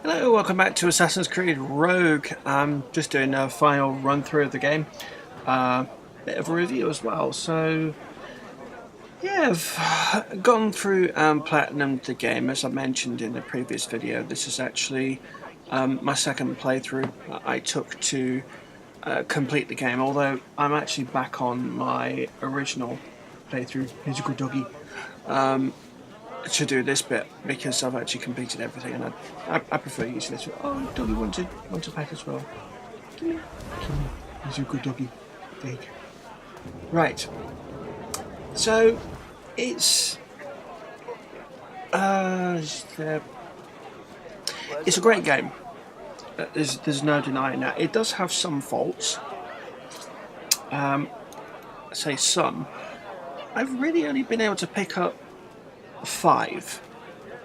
Hello, welcome back to Assassin's Creed Rogue. I'm just doing a final run through of the game, bit of a review as well. So yeah, I've gone through and platinumed the game as I mentioned in the previous video. This is actually my second playthrough I took to complete the game, although I'm actually back on my original playthrough. Here's a good doggy. To do this bit because I've actually completed everything, and I prefer using this. Oh, doggy wants a pet as well. Come here. He's a good doggy. There you go. Right. So it's it's a great game. There's no denying that. It does have some faults. I say some. I've really only been able to pick up 5.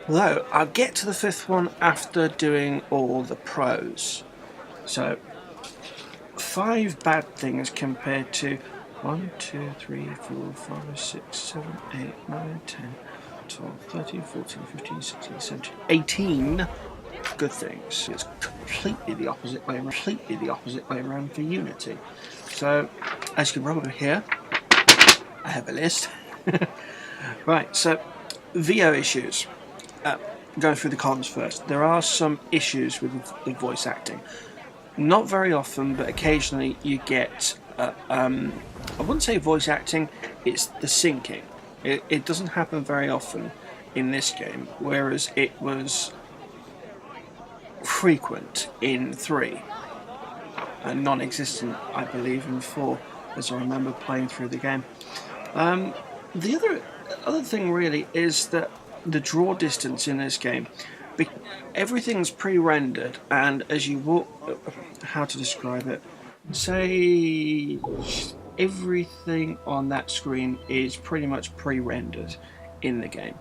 Though I'll get to the 5th one after doing all the pros. So 5 bad things compared to 1, 2, 3, 4, 5, 6, 7, 8, 9, 10, 12, 13, 14, 15, 16, 17, 18 good things. It's completely the opposite way around for Unity. So as you can probably hear, I have a list. Right, so VO issues. Going through the cons first. There are some issues with the voice acting. Not very often, but occasionally you get, I wouldn't say voice acting, it's the syncing. It doesn't happen very often in this game, whereas it was frequent in 3. And non-existent, I believe, in 4, as I remember playing through the game. The other thing really is that the draw distance in this game, everything's pre-rendered, and as you walk, how to describe it, say everything on that screen is pretty much pre-rendered in the game,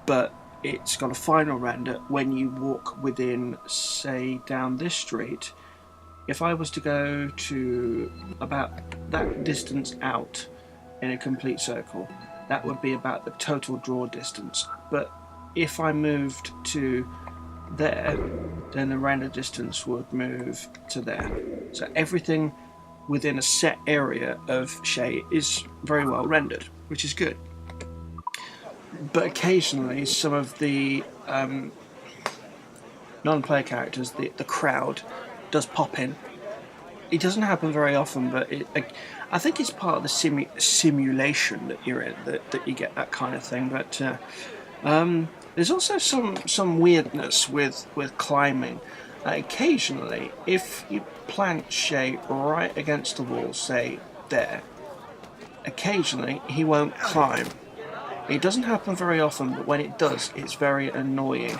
but it's got a final render when you walk within, say, down this street. If I was to go to about that distance out in a complete circle, that would be about the total draw distance. But if I moved to there, then the render distance would move to there. So everything within a set area of Shay is very well rendered, which is good. But occasionally some of the non-player characters, the crowd, does pop in. It doesn't happen very often, but I think it's part of the simulation that you're in, that you get that kind of thing. But there's also some weirdness with climbing. Occasionally, if you plant Shay right against the wall, say there, occasionally he won't climb. It doesn't happen very often, but when it does, it's very annoying.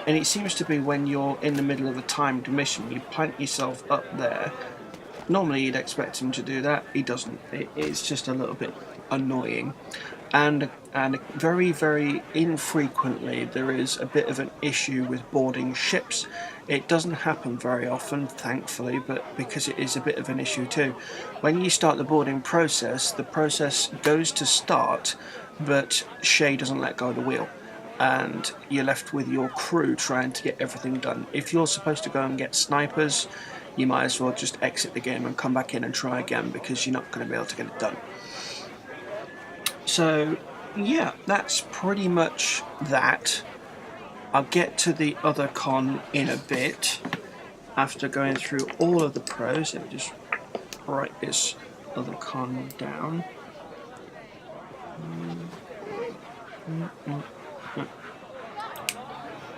And it seems to be when you're in the middle of a timed mission, you plant yourself up there. Normally you'd expect him to do that, he doesn't. It's just a little bit annoying. And very, very infrequently there is a bit of an issue with boarding ships. It doesn't happen very often, thankfully, but because it is a bit of an issue too. When you start the boarding process, the process goes to start, but Shay doesn't let go of the wheel, and you're left with your crew trying to get everything done. If you're supposed to go and get snipers, you might as well just exit the game and come back in and try again, because you're not going to be able to get it done. So yeah, that's pretty much that. I'll get to the other con in a bit after going through all of the pros. Let me just write this other con down.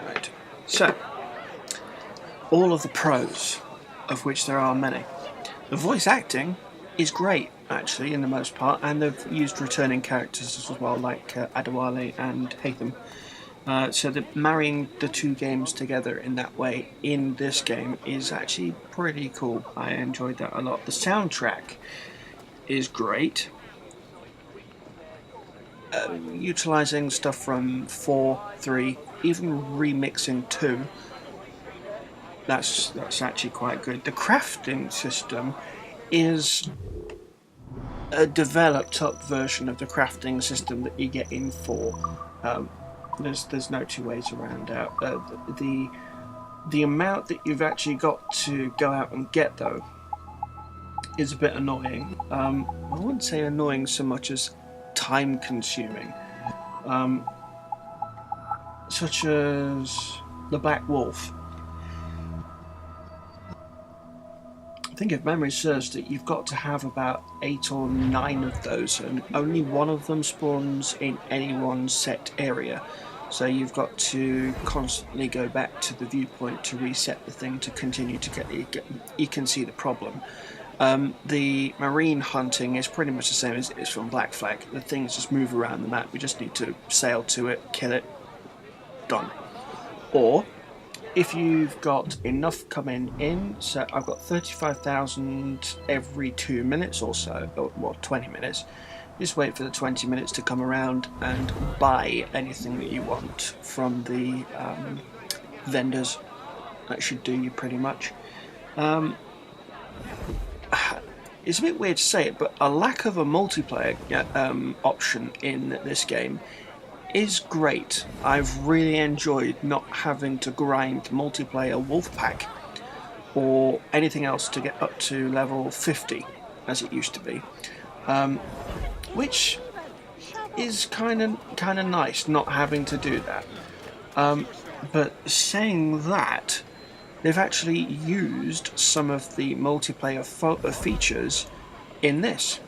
Right, so all of the pros, of which there are many. The voice acting is great, actually, in the most part, and they've used returning characters as well, like Adewale and Hatham. So marrying the two games together in that way in this game is actually pretty cool. I enjoyed that a lot. The soundtrack is great. Utilising stuff from 4, 3, even remixing 2. That's actually quite good. The crafting system is a developed up version of the crafting system that you get in 4. There's no two ways around that. The amount that you've actually got to go out and get, though, is a bit annoying. I wouldn't say annoying so much as time-consuming. Such as the Black Wolf. I think if memory serves that you've got to have about 8 or 9 of those, and only one of them spawns in any one set area. So you've got to constantly go back to the viewpoint to reset the thing to continue to get you can see the problem. The marine hunting is pretty much the same as it is from Black Flag. The things just move around the map. We just need to sail to it, kill it, done. Or if you've got enough coming in, so I've got 35,000 every 2 minutes or so, or well, 20 minutes. Just wait for the 20 minutes to come around and buy anything that you want from the vendors. That should do you pretty much. It's a bit weird to say it, but a lack of a multiplayer option in this game is great. I've really enjoyed not having to grind multiplayer Wolfpack or anything else to get up to level 50 as it used to be, which is kind of nice not having to do that. But saying that, they've actually used some of the multiplayer features in this.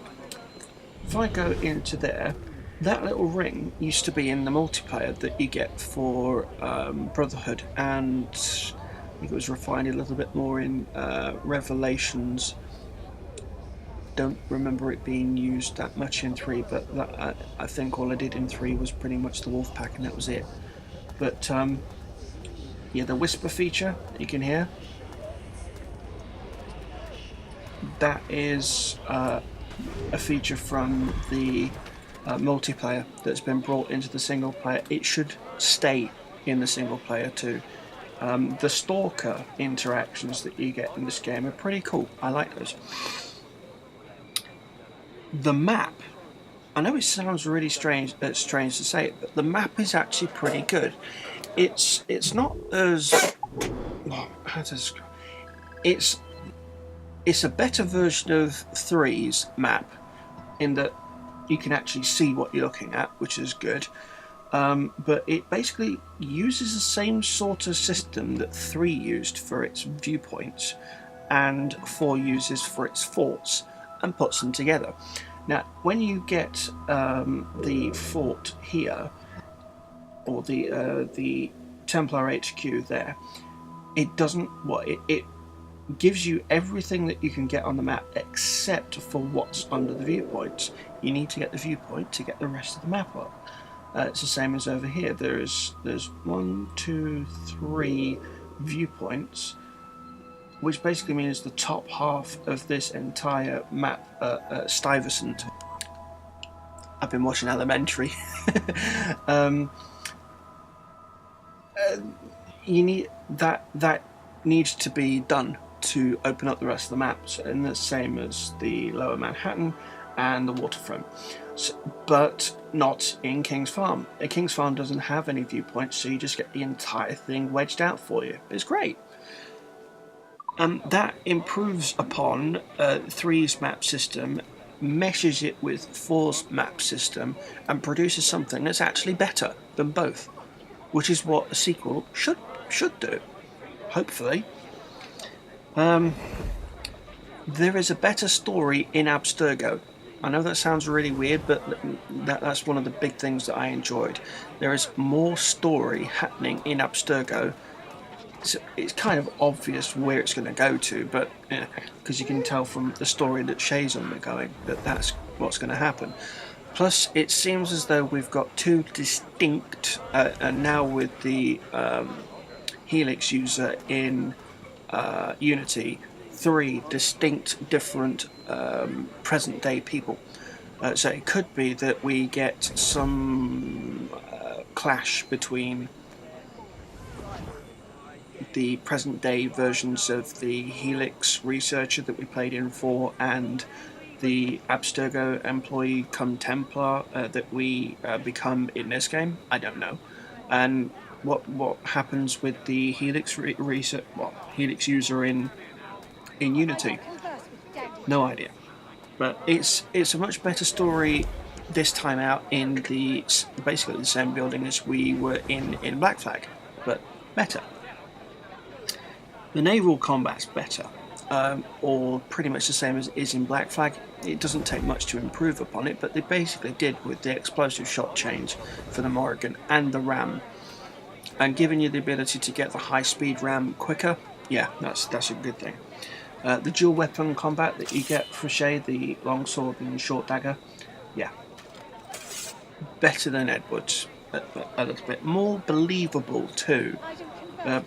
If I go into there, that little ring used to be in the multiplayer that you get for Brotherhood, and I think it was refined a little bit more in Revelations. Don't remember it being used that much in 3, but that, I think all I did in 3 was pretty much the Wolfpack, and that was it. But yeah, the whisper feature you can hear, that is a feature from the multiplayer that's been brought into the single player. It should stay in the single player too. The stalker interactions that you get in this game are pretty cool. I like those. The map, I know it sounds really strange to say it, but the map is actually pretty good. It's not as how to describe it's a better version of 3's map in that you can actually see what you're looking at, which is good. But it basically uses the same sort of system that 3 used for its viewpoints and 4 uses for its forts, and puts them together. Now, when you get the fort here, or the Templar HQ there, it doesn't. It gives you everything that you can get on the map except for what's under the viewpoints. You need to get the viewpoint to get the rest of the map up. It's the same as over here. There's 1, 2, 3 viewpoints, which basically means the top half of this entire map, Stuyvesant. I've been watching Elementary. You need that needs to be done to open up the rest of the maps, and the same as the Lower Manhattan and the waterfront, but not in King's Farm. King's Farm doesn't have any viewpoints, so you just get the entire thing wedged out for you. It's great. That improves upon 3's map system, meshes it with 4's map system, and produces something that's actually better than both, which is what a sequel should do, hopefully. There is a better story in Abstergo. I know that sounds really weird, but that's one of the big things that I enjoyed. There is more story happening in Abstergo. It's kind of obvious where it's going to go to, but because you can tell from the story that Shay's undergoing that that's what's going to happen. Plus, it seems as though we've got 2 distinct, and now with the Helix user in Unity, 3 distinct different present-day people. So it could be that we get some clash between the present-day versions of the Helix researcher that we played in 4 and the Abstergo employee come Templar that we become in this game. I don't know. And what happens with the Helix Helix user in Unity? No idea. But it's a much better story this time out in basically the same building as we were in Black Flag, but better. The naval combat's better, or pretty much the same as it is in Black Flag. It doesn't take much to improve upon it, but they basically did with the explosive shot change for the Morrigan and the ram, and giving you the ability to get the high-speed ram quicker. Yeah, that's a good thing. The dual weapon combat that you get for Shay, the longsword and short dagger, yeah, better than Edward's, a little bit more believable too.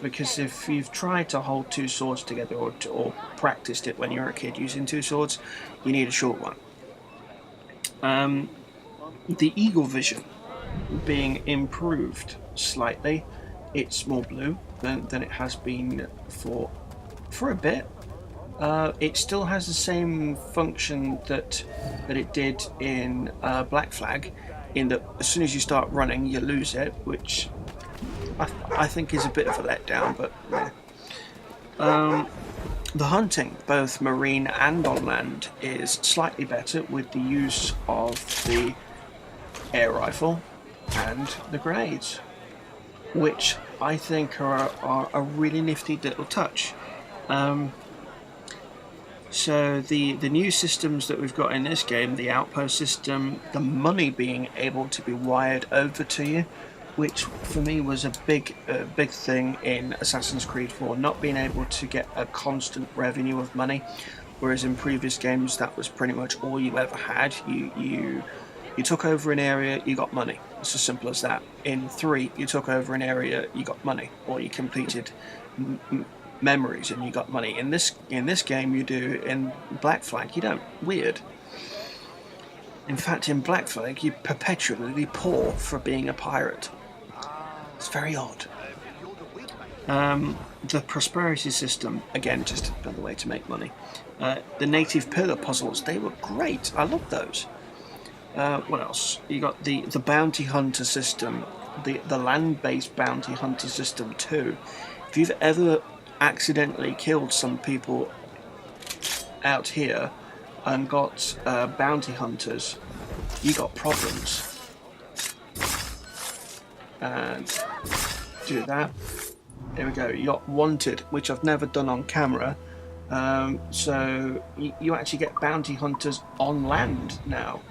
Because if you've tried to hold two swords together or practiced it when you were a kid using two swords, you need a short one. The eagle vision being improved slightly, it's more blue than it has been for a bit. It still has the same function that it did in Black Flag, in that as soon as you start running you lose it, which I think is a bit of a letdown, but yeah. The hunting, both marine and on land, is slightly better with the use of the air rifle and the grenades, which I think are a really nifty little touch. So the new systems that we've got in this game, the outpost system, the money being able to be wired over to you, which for me was a big thing in Assassin's Creed 4, not being able to get a constant revenue of money, whereas in previous games that was pretty much all you ever had. You took over an area, you got money. It's as simple as that. In 3, you took over an area, you got money, or you completed memories and you got money. In this game you do. In Black Flag you don't. Weird. In fact, in Black Flag you perpetually poor for being a pirate. It's very odd. The prosperity system, again, just another way to make money. The native pillar puzzles, they were great. I love those. What else? You got the bounty hunter system, the land-based bounty hunter system too. If you've ever accidentally killed some people out here and got bounty hunters, you got problems. And do that. There we go. You got wanted, which I've never done on camera. So you actually get bounty hunters on land now.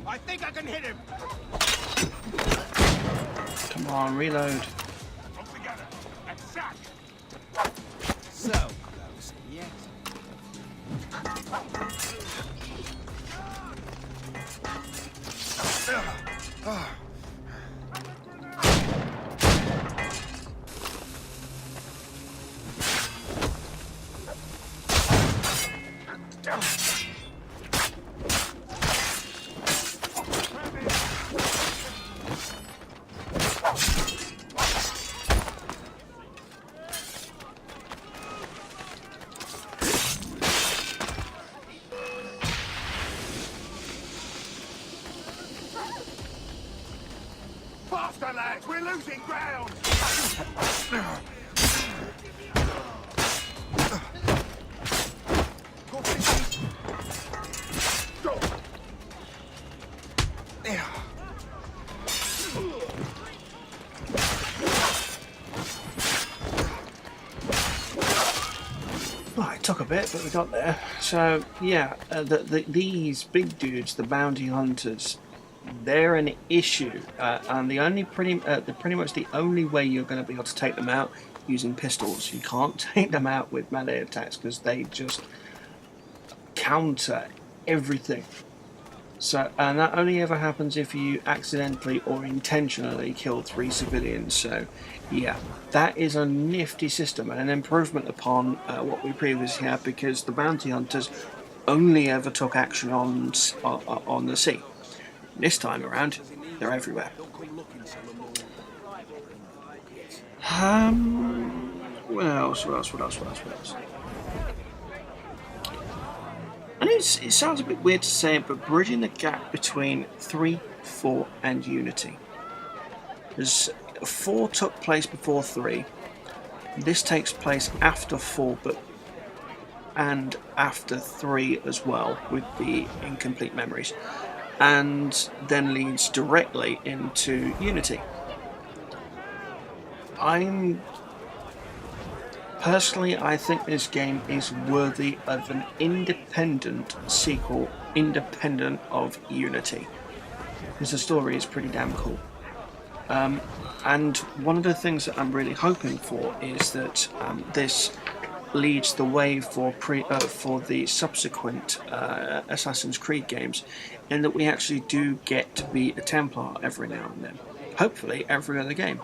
I think I can hit him. Come on, reload. Come together. Attack. So close yet. Faster, lads! We're losing ground! Well, it took a bit, but we got there. So yeah, these big dudes, the bounty hunters, they're an issue, and pretty much the only way you're going to be able to take them out using pistols. You can't take them out with melee attacks because they just counter everything. So, and that only ever happens if you accidentally or intentionally kill 3 civilians. So, yeah, that is a nifty system and an improvement upon what we previously had, because the bounty hunters only ever took action on the sea. This time around, they're everywhere. What else? And it sounds a bit weird to say it, but bridging the gap between 3, 4 and Unity. As 4 took place before 3, this takes place after 4, and after 3 as well, with the incomplete memories, and then leads directly into Unity. Personally, I think this game is worthy of an independent sequel, independent of Unity, because the story is pretty damn cool. And one of the things that I'm really hoping for is that this leads the way for the subsequent Assassin's Creed games, in that we actually do get to be a Templar every now and then. Hopefully every other game.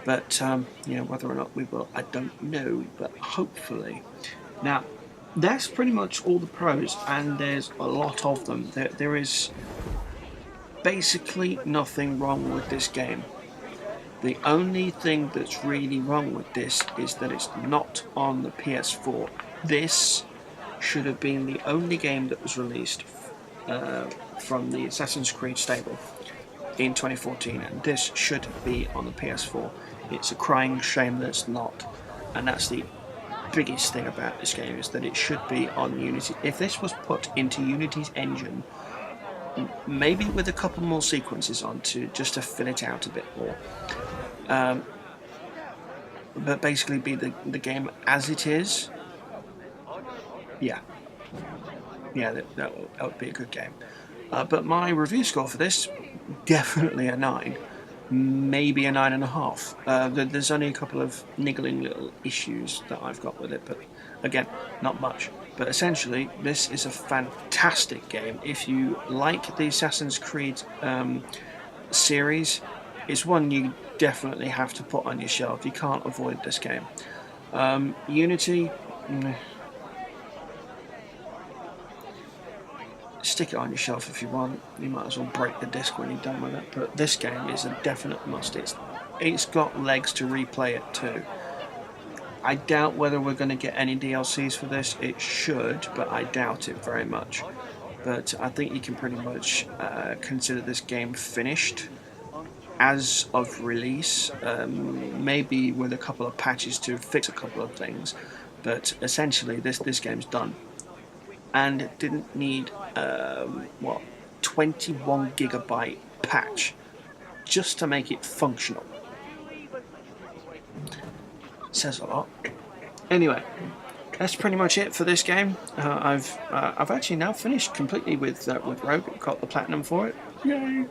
But whether or not we will, I don't know, but hopefully. Now, that's pretty much all the pros, and there's a lot of them. There is basically nothing wrong with this game. The only thing that's really wrong with this is that it's not on the PS4. This should have been the only game that was released from the Assassin's Creed stable in 2014, and this should be on the PS4. It's a crying shame that it's not, and that's the biggest thing about this game, is that it should be on Unity. If this was put into Unity's engine, maybe with a couple more sequences on just to fill it out a bit more, but basically be the game as it is, that would be a good game. But my review score for this, definitely a 9. Maybe a 9.5. There's only a couple of niggling little issues that I've got with it, but again, not much. But essentially, this is a fantastic game. If you like the Assassin's Creed series, it's one you definitely have to put on your shelf. You can't avoid this game. Unity, stick it on your shelf if you want. You might as well break the disc when you're done with it. But this game is a definite must. It's got legs to replay it too. I doubt whether we're going to get any DLCs for this. It should, but I doubt it very much. But I think you can pretty much consider this game finished as of release, maybe with a couple of patches to fix a couple of things. But essentially, this game's done. And it didn't need 21 gigabyte patch just to make it functional. Says a lot. Anyway, that's pretty much it for this game. I've actually now finished completely with Rogue. Got the platinum for it. Yay!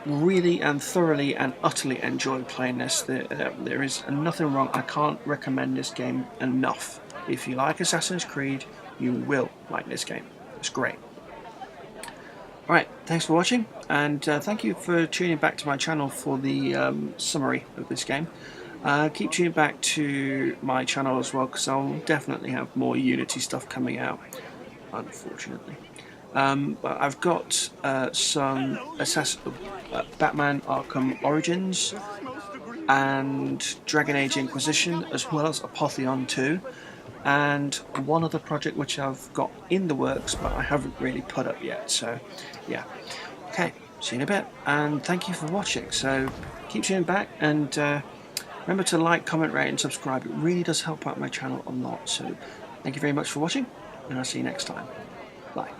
Really and thoroughly and utterly enjoyed playing this. There is nothing wrong. I can't recommend this game enough. If you like Assassin's Creed, you will like this game. It's great. Alright, thanks for watching, and thank you for tuning back to my channel for the summary of this game. Keep tuning back to my channel as well, because I'll definitely have more Unity stuff coming out, unfortunately. But I've got some Batman Arkham Origins and Dragon Age Inquisition, as well as Apotheon 2. And one other project which I've got in the works, but I haven't really put up yet. So, yeah. Okay, see you in a bit, and thank you for watching. So, keep tuning back, and remember to like, comment, rate, and subscribe. It really does help out my channel a lot. So, thank you very much for watching, and I'll see you next time. Bye.